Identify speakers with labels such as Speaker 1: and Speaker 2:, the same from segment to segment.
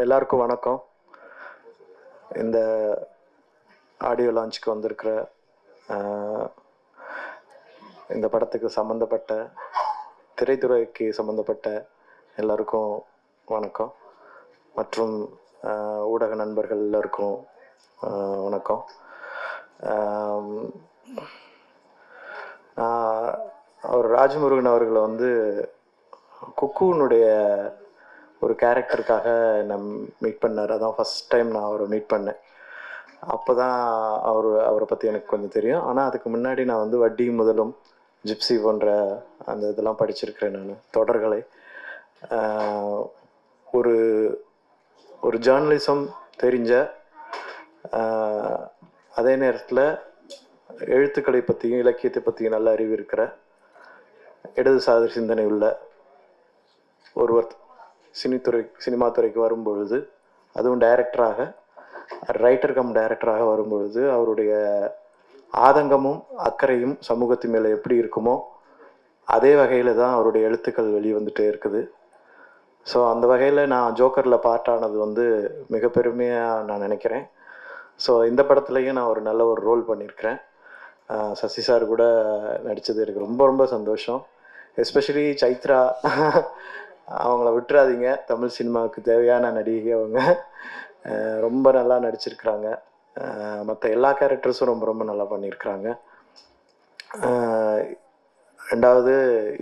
Speaker 1: எல்லாருக்கும் வணக்கம். இந்த ஆடியோ லான்ச்சுக்கு வந்திருக்கிற இந்த படத்துக்கு சம்மந்தப்பட்ட திரைத்துறைக்கு சம்மந்தப்பட்ட எல்லாருக்கும் வணக்கம். மற்றும் ஊடக நண்பர்கள் எல்லாருக்கும் வணக்கம். அவர் ராஜமுருகன் அவர்களை வந்து குக்குனுடைய ஒரு கேரக்டருக்காக நான் மீட் பண்ணார். அதான் ஃபஸ்ட் டைம் நான் அவரை மீட் பண்ணேன். அப்போ தான் அவரை பற்றி எனக்கு கொஞ்சம் தெரியும். ஆனால் அதுக்கு முன்னாடி நான் வந்து வட்டி முதலும் ஜிப்சி போன்ற அந்த இதெல்லாம் படிச்சிருக்கிறேன். நான் தொடர்களை ஒரு ஒரு ஜேர்னலிசம் தெரிஞ்ச, அதே நேரத்தில் எழுத்துக்களை பற்றியும் இலக்கியத்தை பற்றியும் நல்ல அறிவு இருக்கிற இடதுசாரி சிந்தனை உள்ள ஒருவர் சினிமா துறைக்கு வரும்பொழுது, அதுவும் ரைட்டர் கம் டைரக்டராக வரும்பொழுது அவருடைய ஆதங்கமும் அக்கறையும் சமூகத்தின் மேலே எப்படி இருக்குமோ அதே வகையில் தான் அவருடைய எழுத்துக்கள் வெளிவந்துட்டே இருக்குது. ஸோ அந்த வகையில் நான் ஜோக்கரில் பார்ட்டானது வந்து மிக பெருமையாக நான் நினைக்கிறேன். ஸோ இந்த படத்துலையும் நான் ஒரு நல்ல ஒரு ரோல் பண்ணியிருக்கிறேன். சசி சார் கூட நடித்தது எனக்கு ரொம்ப ரொம்ப சந்தோஷம். எஸ்பெஷலி சைத்ரா, அவங்கள விட்டுறாதீங்க. தமிழ் சினிமாவுக்கு தேவையான நடிகை அவங்க. ரொம்ப நல்லா நடிச்சிருக்கிறாங்க. மற்ற எல்லா கேரக்டர்ஸும் ரொம்ப ரொம்ப நல்லா பண்ணியிருக்கிறாங்க. ரெண்டாவது,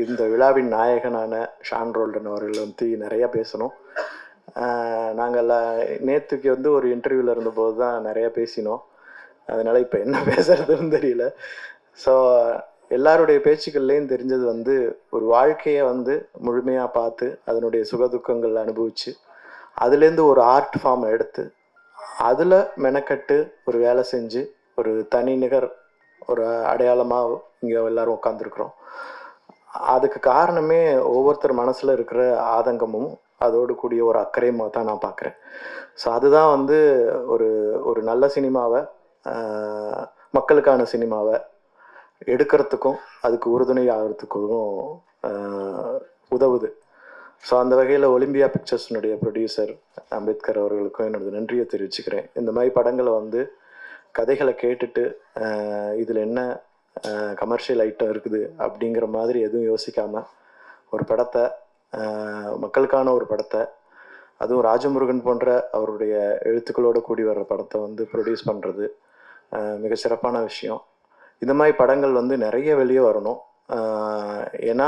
Speaker 1: இந்த விழாவின் நாயகனான ஷான் ரோல்டன் அவர்கள் வந்து நிறையா பேசணும். நாங்கள் நேற்றுக்கு வந்து ஒரு இன்டர்வியூவில் இருந்தபோது தான் நிறையா பேசினோம். அதனால் இப்போ என்ன பேசுகிறதுன்னு தெரியல. ஸோ எல்லாருடைய பேச்சுக்கள்லேயும் தெரிஞ்சது வந்து ஒரு வாழ்க்கையை வந்து முழுமையாக பார்த்து அதனுடைய சுகதுக்கங்கள் அனுபவித்து அதுலேருந்து ஒரு ஆர்ட் ஃபார்மை எடுத்து அதில் மெனக்கட்டு ஒரு வேலை செஞ்சு ஒரு தனி நிகர் ஒரு அடையாளமாக இங்கே எல்லோரும் உட்காந்துருக்குறோம். அதுக்கு காரணமே ஒவ்வொருத்தர் மனசில் இருக்கிற ஆதங்கமும் அதோடு கூடிய ஒரு அக்கறையுமாக தான் நான் பார்க்குறேன். ஸோ அதுதான் வந்து ஒரு ஒரு நல்ல சினிமாவை, மக்களுக்கான சினிமாவை எடுக்கிறதுக்கும் அதுக்கு உறுதுணை ஆகிறதுக்கும் உதவுது. ஸோ அந்த வகையில் ஒலிம்பியா பிக்சர்ஸினுடைய ப்ரொடியூசர் அம்பேத்கர் அவர்களுக்கும் என்னோட நன்றியை தெரிவிச்சுக்கிறேன். இந்த மாதிரி படங்களை வந்து கதைகளை கேட்டுட்டு இதில் என்ன கமர்ஷியல் ஐட்டம் இருக்குது அப்படிங்கிற மாதிரி எதுவும் யோசிக்காமல் ஒரு படத்தை, மக்களுக்கான ஒரு படத்தை, அதுவும் ராஜமுருகன் போன்ற அவருடைய எழுத்துக்களோடு கூடி வர்ற படத்தை வந்து ப்ரொடியூஸ் பண்ணுறது மிக சிறப்பான விஷயம். இந்த மாதிரி படங்கள் வந்து நிறைய வெளியே வரணும். ஏன்னா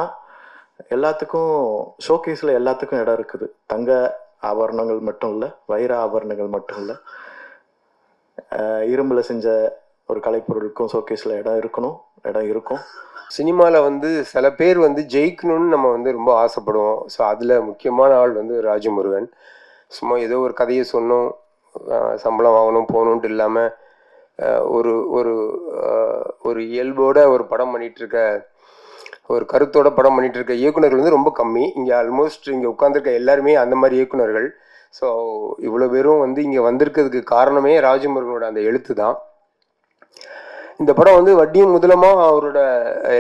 Speaker 1: எல்லாத்துக்கும் ஷோகேஸில் எல்லாத்துக்கும் இடம் இருக்குது. தங்க ஆபரணங்கள் மட்டும் இல்லை, வைர ஆபரணங்கள் மட்டும் இல்லை, இரும்பில் செஞ்ச ஒரு கலைப்பொருளுக்கும் ஷோகேஸில் இடம் இருக்கும்.
Speaker 2: சினிமாவில் வந்து சில பேர் வந்து ஜெயிக்கணும்னு நம்ம வந்து ரொம்ப ஆசைப்படுவோம். ஸோ அதில் முக்கியமான ஆள் வந்து ராஜமுருகன். சும்மா ஏதோ ஒரு கதையை சொன்னோம், சம்பளம் வாங்கணும் போகணுன்ட்டு இல்லாமல் ஒரு ஒரு ஒரு இயல்போட ஒரு படம் பண்ணிகிட்ருக்க, ஒரு கருத்தோட படம் பண்ணிகிட்ருக்க இயக்குநர்கள் வந்து ரொம்ப கம்மி. இங்கே ஆல்மோஸ்ட் இங்கே உட்காந்துருக்க எல்லாருமே அந்த மாதிரி இயக்குநர்கள். ஸோ இவ்வளோ பேரும் வந்து இங்கே வந்திருக்கிறதுக்கு காரணமே ராஜமுருகனோட அந்த எழுத்து தான். இந்த படம் வந்து வட்டியும் முதலமாக அவரோட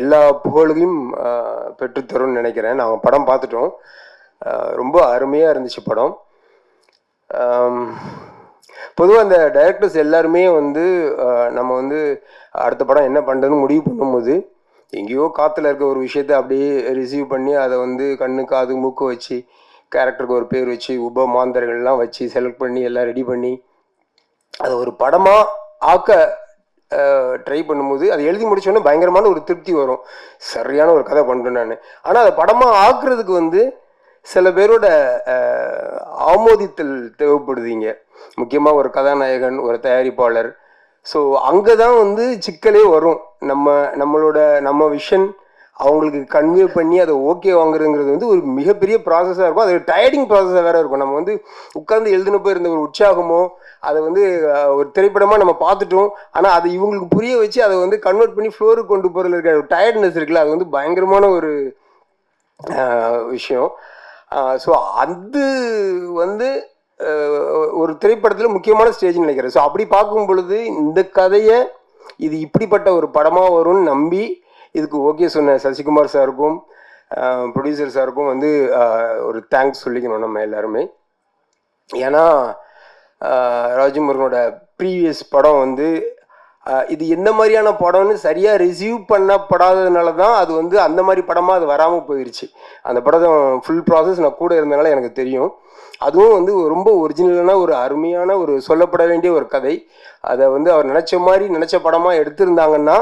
Speaker 2: எல்லா புகழையும் பெற்றுத்தரும்னு நினைக்கிறேன். நாங்கள் படம் பார்த்துட்டோம். ரொம்ப அருமையாக இருந்துச்சு படம். பொதுவாக அந்த டைரக்டர்ஸ் எல்லாருமே வந்து நம்ம வந்து அடுத்த படம் என்ன பண்ணுறதுன்னு முடிவு பண்ணும்போது எங்கேயோ காற்றுல இருக்க ஒரு விஷயத்தை அப்படியே ரிசீவ் பண்ணி அதை வந்து கண்ணு காது மூக்கு வச்சு கேரக்டருக்கு ஒரு பேர் வச்சு மாந்தர்கள்லாம் வச்சு செலக்ட் பண்ணி எல்லாம் ரெடி பண்ணி அதை ஒரு படமாக ஆக்க ட்ரை பண்ணும்போது அதை எழுதி முடிச்சோன்னே பயங்கரமான ஒரு திருப்தி வரும். சரியான ஒரு கதை பண்ணுறேன் நான். ஆனால் அதை படமாக ஆக்குறதுக்கு வந்து சில பேரோட ஆமோதித்தல் தேவைப்படுதுங்க. முக்கியமாக ஒரு கதாநாயகன், ஒரு தயாரிப்பாளர். ஸோ அங்கே தான் வந்து சிக்கலே வரும். நம்ம விஷன் அவங்களுக்கு கன்வே பண்ணி அதை ஓகே வாங்குறதுங்கிறது வந்து ஒரு மிகப்பெரிய ப்ராசஸாக இருக்கும். அது டயர்டிங் ப்ராசஸாக வேறு இருக்கும். நம்ம வந்து உட்கார்ந்து எழுதினப்போ இருந்த ஒரு உற்சாகமோ அதை வந்து ஒரு திரைப்படமாக நம்ம பார்த்துட்டோம். ஆனால் அதை இவங்களுக்கு புரிய வச்சு அதை வந்து கன்வெர்ட் பண்ணி ஃப்ளோருக்கு கொண்டு போகிறதுல இருக்கிற ஒரு டயர்ட்னஸ் இருக்குல்ல, அது வந்து பயங்கரமான ஒரு விஷயம். ஸோ அது வந்து ஒரு திரைப்படத்தில் முக்கியமான ஸ்டேஜ்னு நினைக்கிறேன். ஸோ அப்படி பார்க்கும் பொழுது இந்த கதையை இது இப்படிப்பட்ட ஒரு படமாக வரும்னு நம்பி இதுக்கு ஓகே சொன்ன சசிகுமார் சாருக்கும் ப்ரொடியூசர் சாருக்கும் வந்து ஒரு தேங்க்ஸ் சொல்லிக்கணும் நம்ம எல்லாருமே. ஏன்னா ராஜமுருகனோட ப்ரீவியஸ் படம் வந்து இது எந்த மாதிரியான படம்னு சரியாக ரிசீவ் பண்ணப்படாததுனால தான் அது வந்து அந்த மாதிரி படமாக அது வராமல் போயிடுச்சு. அந்த படம் ஃபுல் ப்ராசஸ் நான் கூட இருந்தனால எனக்கு தெரியும். அதுவும் வந்து ரொம்ப ஒரிஜினலான ஒரு அருமையான ஒரு சொல்லப்பட வேண்டிய ஒரு கதை. அதை வந்து அவர் நினச்ச மாதிரி நினச்ச படமாக எடுத்திருந்தாங்கன்னா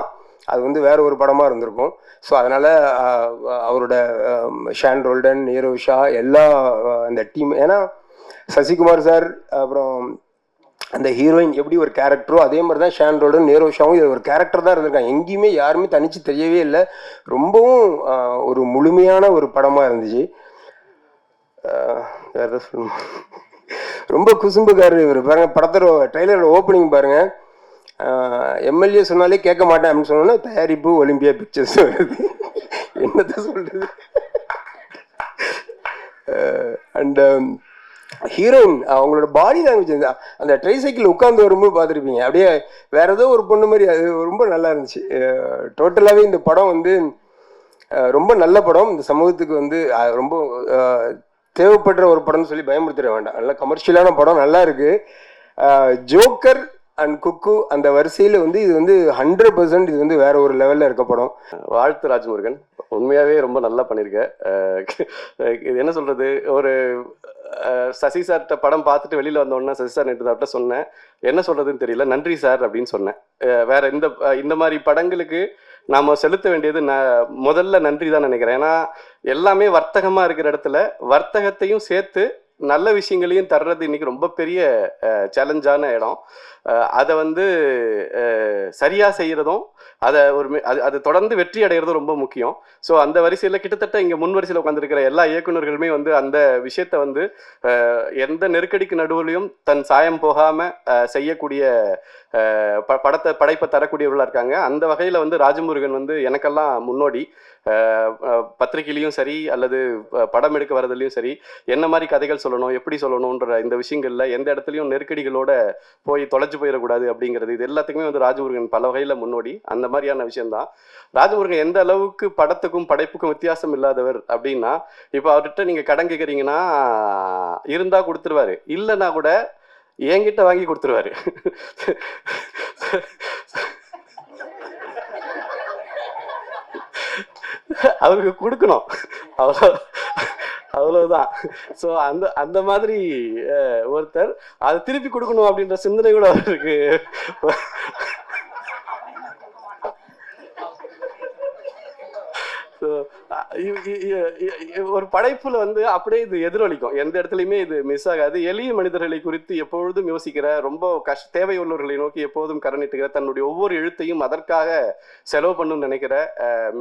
Speaker 2: அது வந்து வேற ஒரு படமாக இருந்திருக்கும். ஸோ அதனால் அவரோட ஷான் ரோல்டன், நீரவ் ஷா எல்லா அந்த டீம், ஏன்னா சசிகுமார் சார் அப்புறம் அந்த ஹீரோயின் எப்படி ஒரு கேரக்டரோ அதே மாதிரி தான் ஷான் ரோல்டன், நீரவ் ஷாவும் இது ஒரு கேரக்டர் தான் இருந்திருக்காங்க. எங்கேயுமே யாருமே தனிச்சு தெரியவே இல்லை. ரொம்பவும் ஒரு முழுமையான ஒரு படமாக இருந்துச்சு. வேற சொல்லணும், ரொம்ப குசும்புக்காரர் இவர். பாருங்க படத்தோட ட்ரெய்லரோட ஓப்பனிங் பாருங்க, எம்எல்ஏ சொன்னாலே கேட்க மாட்டேன் அப்படின்னு சொன்னோன்னா தயாரிப்பு ஒலிம்பியா பிக்சர்ஸ் வருது. என்னதான் சொல்றது. அண்ட் ஹீரோயின் அவங்களோட பாடி லாங்குவேஜ், அந்த ட்ரைசைக்கிள் உட்காந்து வரும்போது பார்த்துருப்பீங்க, அப்படியே வேற ஏதோ ஒரு பொண்ணு மாதிரி. அது ரொம்ப நல்லா இருந்துச்சு. டோட்டலாகவே இந்த படம் வந்து ரொம்ப நல்ல படம். இந்த சமூகத்துக்கு வந்து ரொம்ப தேவைப்படுற ஒரு படம்னு சொல்லி பயமுறுத்திட வேண்டாம். நல்ல கமர்ஷியலான படம், நல்லா இருக்கு. ஜோக்கர் அண்ட் குக்கு அந்த வரிசையில் வந்து இது வந்து 100% இது வந்து வேற ஒரு லெவலில் இருக்க படம்.
Speaker 3: வாழ்த்து ராஜமுருகன், உண்மையாகவே ரொம்ப நல்லா பண்ணியிருக்க. இது என்ன சொல்கிறது, ஒரு சசி சார்கிட்ட படம் பார்த்துட்டு வெளியில் வந்தோடனே சசி சார் நேற்று அவர்கிட்ட சொன்னேன், என்ன சொல்கிறதுன்னு தெரியல, நன்றி சார் அப்படின்னு சொன்னேன். வேற இந்த மாதிரி படங்களுக்கு நாம் செலுத்த வேண்டியது முதல்ல நன்றி தான் நினைக்கிறேன். ஏன்னா எல்லாமே வர்த்தகமாக இருக்கிற இடத்துல வர்த்தகத்தையும் சேர்த்து நல்ல விஷயங்களையும் தர்றது இன்னைக்கு ரொம்ப பெரிய சேலஞ்சான இடம். அதை வந்து சரியாக செய்கிறதும் அதை அது தொடர்ந்து வெற்றி அடைகிறதும் ரொம்ப முக்கியம். ஸோ அந்த வரிசையில் கிட்டத்தட்ட இங்கே முன் வரிசையில் உட்காந்துருக்கிற எல்லா இயக்குநர்களுமே வந்து அந்த விஷயத்தை வந்து எந்த நெருக்கடிக்கு நடுவுலையும் தன் சாயம் போகாமல் செய்யக்கூடிய படைப்பை தரக்கூடியவர்களாக இருக்காங்க. அந்த வகையில் வந்து ராஜமுருகன் வந்து எனக்கெல்லாம் முன்னோடி. பத்திரிகையிலையும் சரி அல்லது படம் எடுக்க வரதுலையும் சரி, என்ன மாதிரி கதைகள் சொல்லணும், எப்படி சொல்லணுன்ற இந்த விஷயங்கள்ல எந்த இடத்துலையும் நெருக்கடிகளோட போய் தொலைச்சு போயிடக்கூடாது அப்படிங்கிறது, இது எல்லாத்துக்குமே வந்து ராஜமுருகன் பல வகையில் முன்னோடி. அந்த மாதிரியான விஷயம்தான். ராஜமுருகன் எந்த அளவுக்கு படத்துக்கும் படைப்புக்கும் வித்தியாசம் இல்லாதவர் அப்படின்னா, இப்போ அவர்கிட்ட நீங்க கடன் கேட்குறீங்கன்னா இருந்தா கொடுத்துருவாரு, இல்லைன்னா கூட என்கிட்ட வாங்கி கொடுத்துருவாரு. அவருக்கு கொடுக்கணும், அவ்வளவுதான். ஸோ அந்த மாதிரி ஒருத்தர் அதை திருப்பி கொடுக்கணும் அப்படின்ற சிந்தனை கூட அவருக்கு. ஒரு படைப்புல வந்து அப்படியே இது எதிரொலிக்கும், எந்த இடத்துலையுமே இது மிஸ் ஆகாது. எளிய மனிதர்களை குறித்து எப்பொழுதும் யோசிக்கிற, ரொம்ப தேவையுள்ளவர்களை நோக்கி எப்போதும் கரணிட்டுகிற, தன்னுடைய ஒவ்வொரு எழுத்தையும் அதற்காக செலவு பண்ணணும்னு நினைக்கிற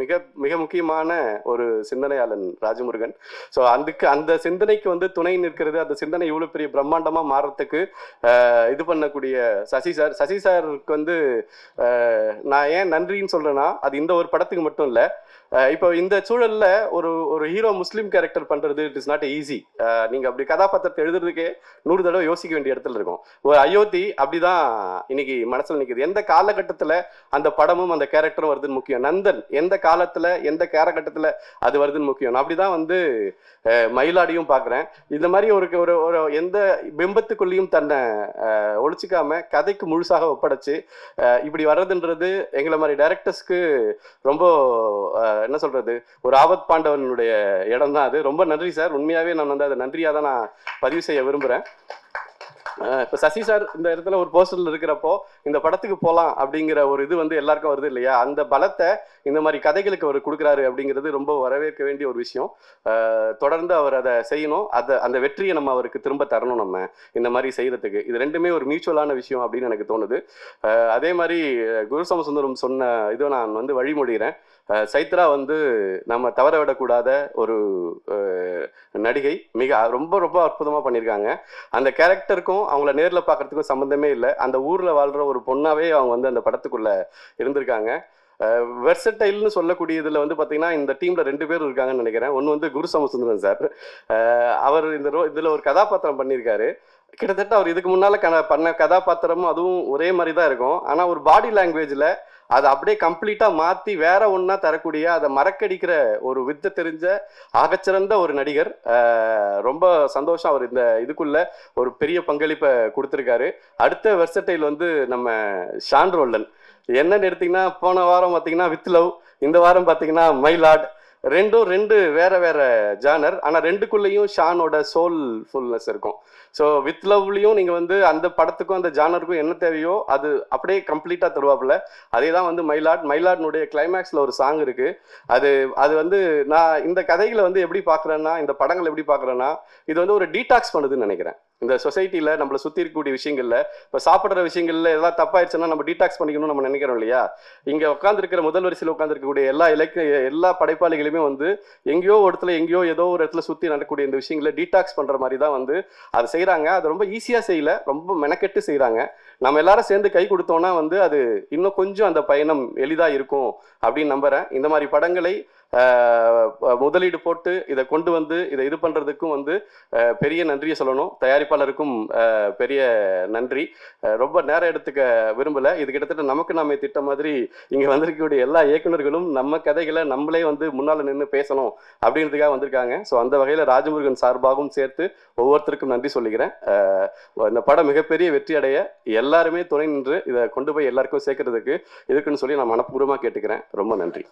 Speaker 3: மிக மிக முக்கியமான ஒரு சிந்தனையாளன் ராஜமுருகன். ஸோ அந்த சிந்தனைக்கு வந்து துணை நிற்கிறது, அந்த சிந்தனை இவ்வளவு பெரிய பிரம்மாண்டமா மாறுறதுக்கு இது பண்ணக்கூடிய சசி சாருக்கு வந்து நான் ஏன் நன்றின்னு சொல்றேன்னா, அது இந்த ஒரு படத்துக்கு மட்டும் இல்லை. இப்போ இந்த சூழல்ல ஒரு ஹீரோ முஸ்லீம் கேரக்டர் பண்றது இட் இஸ் நாட் ஈஸி. நீங்க அப்படி கதாபாத்திரத்தை எழுதுறதுக்கே 100 தடவை யோசிக்க வேண்டிய இடத்துல இருக்கும். ஒரு அயோத்தி அப்படிதான் இன்னைக்கு மனசுல நிற்குது. எந்த காலகட்டத்துல அந்த படமும் அந்த கேரக்டரும் வருதுன்னு முக்கியம். நந்தன் எந்த காலத்துல எந்த காலகட்டத்துல அது வருதுன்னு முக்கியம். அப்படிதான் வந்து மயிலாடியும் பாக்குறேன். இந்த மாதிரி ஒரு எந்த பிம்பத்துக்குள்ளேயும் தன்னை ஒழிச்சிக்காம கதைக்கு முழுசாக ஒப்படைச்சு இப்படி வர்றதுன்றது எங்களை மாதிரி டைரக்டர்ஸ்க்கு ரொம்ப என்ன சொல்றது, ஒரு ஆபத் பாண்டவனுடைய இடம் தான் அது. ரொம்ப நன்றி சார், உண்மையாவே நான் வந்து அதை நன்றியா தான் நான் பதிவு செய்ய விரும்புறேன். இப்போ சசி சார் இந்த இடத்துல ஒரு போஸ்டர்ல இருக்கிறப்போ இந்த படத்துக்கு போகலாம் அப்படிங்கிற ஒரு இது வந்து எல்லாருக்கும் வருது இல்லையா, அந்த பலத்தை இந்த மாதிரி கதைகளுக்கு அவர் கொடுக்குறாரு அப்படிங்கிறது ரொம்ப வரவேற்க வேண்டிய ஒரு விஷயம். தொடர்ந்து அவர் அதை செய்யணும், அந்த வெற்றியை நம்ம அவருக்கு திரும்ப தரணும். நம்ம இந்த மாதிரி செய்யறதுக்கு இது ரெண்டுமே ஒரு மியூச்சுவலான விஷயம் அப்படின்னு எனக்கு தோணுது. அதே மாதிரி குரு சோமசுந்தரம் சொன்ன இதை நான் வந்து வழிமொழிகிறேன். சைத்ரா வந்து நம்ம தவற விடக்கூடாத ஒரு நடிகை, ரொம்ப ரொம்ப அற்புதமாக பண்ணியிருக்காங்க. அந்த கேரக்டருக்கும் அவங்கள நேரில் பார்க்கறதுக்கும் சம்மந்தமே இல்லை. அந்த ஊரில் வாழ்கிற ஒரு பொண்ணாவே அவங்க வந்து அந்த படத்துக்குள்ள இருந்திருக்காங்க. வெர்சடைல்னு சொல்லக்கூடியதுல வந்து பார்த்தீங்கன்னா இந்த டீம்ல 2 பேர் இருக்காங்கன்னு நினைக்கிறேன். ஒன்று வந்து குரு சோமசுந்தரன் சார், அவர் இதில் ஒரு கதாபாத்திரம் பண்ணியிருக்காரு. கிட்டத்தட்ட அவர் இதுக்கு முன்னால பண்ண கதாபாத்திரமும் அதுவும் ஒரே மாதிரி தான் இருக்கும். ஆனா ஒரு பாடி லாங்குவேஜ்ல அதை அப்படியே கம்ப்ளீட்டா மாத்தி வேற ஒன்னா தரக்கூடிய, அதை மறக்கடிக்கிற ஒரு வித்தை தெரிஞ்ச ஆகச்சிறந்த ஒரு நடிகர். ரொம்ப சந்தோஷம், அவர் இந்த இதுக்குள்ள ஒரு பெரிய பங்களிப்பை கொடுத்துருக்காரு. அடுத்த வெர்சடைல் வந்து நம்ம ஷான் ரோல்டன். என்னன்னு எடுத்தீங்கன்னா, போன வாரம் பார்த்தீங்கன்னா வித் லவ், இந்த வாரம் பார்த்தீங்கன்னா மைலாட். ரெண்டு வேற வேற ஜானர், ஆனா ரெண்டுக்குள்ளேயும் ஷானோட சோல் ஃபுல்னஸ் இருக்கும். ஸோ வித் லவ்லையும் நீங்க வந்து அந்த படத்துக்கும் அந்த ஜானருக்கும் என்ன தேவையோ அது அப்படியே கம்ப்ளீட்டா தருவாப்புல. அதே தான் வந்து மைலாட்னுடைய கிளைமேக்ஸ்ல ஒரு சாங் இருக்கு. அது அது வந்து நான் இந்த கதைகளை வந்து எப்படி பார்க்குறேன்னா, இந்த படங்கள் எப்படி பார்க்குறேன்னா, இது வந்து ஒரு டீடாக்ஸ் பண்ணுதுன்னு நினைக்கிறேன். இந்த சொசைட்டில நம்மளை சுற்றி இருக்கக்கூடிய விஷயங்கள்ல, இப்போ சாப்பிட்ற விஷயங்கள்ல எதாவது தப்பாயிருச்சுன்னா நம்ம டீடாக்ஸ் பண்ணிக்கணும்னு நம்ம நினைக்கிறோம் இல்லையா? இங்கே உட்காந்துருக்கிற முதல் வரிசையில் உட்காந்துருக்கக்கூடிய எல்லா படைப்பாளிகளுமே வந்து எங்கேயோ ஏதோ ஒரு இடத்துல சுற்றி நடக்கக்கூடிய இந்த விஷயங்களை டீடாக்ஸ் பண்ணுற மாதிரி தான் வந்து அதை செய்கிறாங்க. அது ரொம்ப ஈஸியாக செய்யல, ரொம்ப மெனக்கெட்டு செய்கிறாங்க. நம்ம எல்லாரும் சேர்ந்து கை கொடுத்தோம்னா வந்து அது இன்னும் கொஞ்சம் அந்த பயணம் எளிதாக இருக்கும் அப்படின்னு நம்புகிறேன். இந்த மாதிரி படங்களை முதலீடு போட்டு இதை கொண்டு வந்து இதை இது பண்ணுறதுக்கும் வந்து பெரிய நன்றியை சொல்லணும். தயாரிப்பாளருக்கும் பெரிய நன்றி. ரொம்ப நேரம் எடுத்துக்க விரும்பலை. இது கிட்டத்தட்ட நமக்கு நாமே திட்ட மாதிரி இங்கே வந்திருக்கக்கூடிய எல்லா இயக்குநர்களும் நம்ம கதைகளை நம்மளே வந்து முன்னால் நின்று பேசணும் அப்படின்றதுக்காக வந்திருக்காங்க. ஸோ அந்த வகையில் ராஜமுருகன் சார்பாகவும் சேர்த்து ஒவ்வொருத்தருக்கும் நன்றி சொல்லிக்கிறேன். இந்த படம் மிகப்பெரிய வெற்றி அடைய எல்லாருமே துணை நின்று இதை கொண்டு போய் எல்லாருக்கும் சேர்க்கறதுக்கு இருக்குன்னு சொல்லி நான் மனப்பூர்வமாக கேட்டுக்கிறேன். ரொம்ப நன்றி.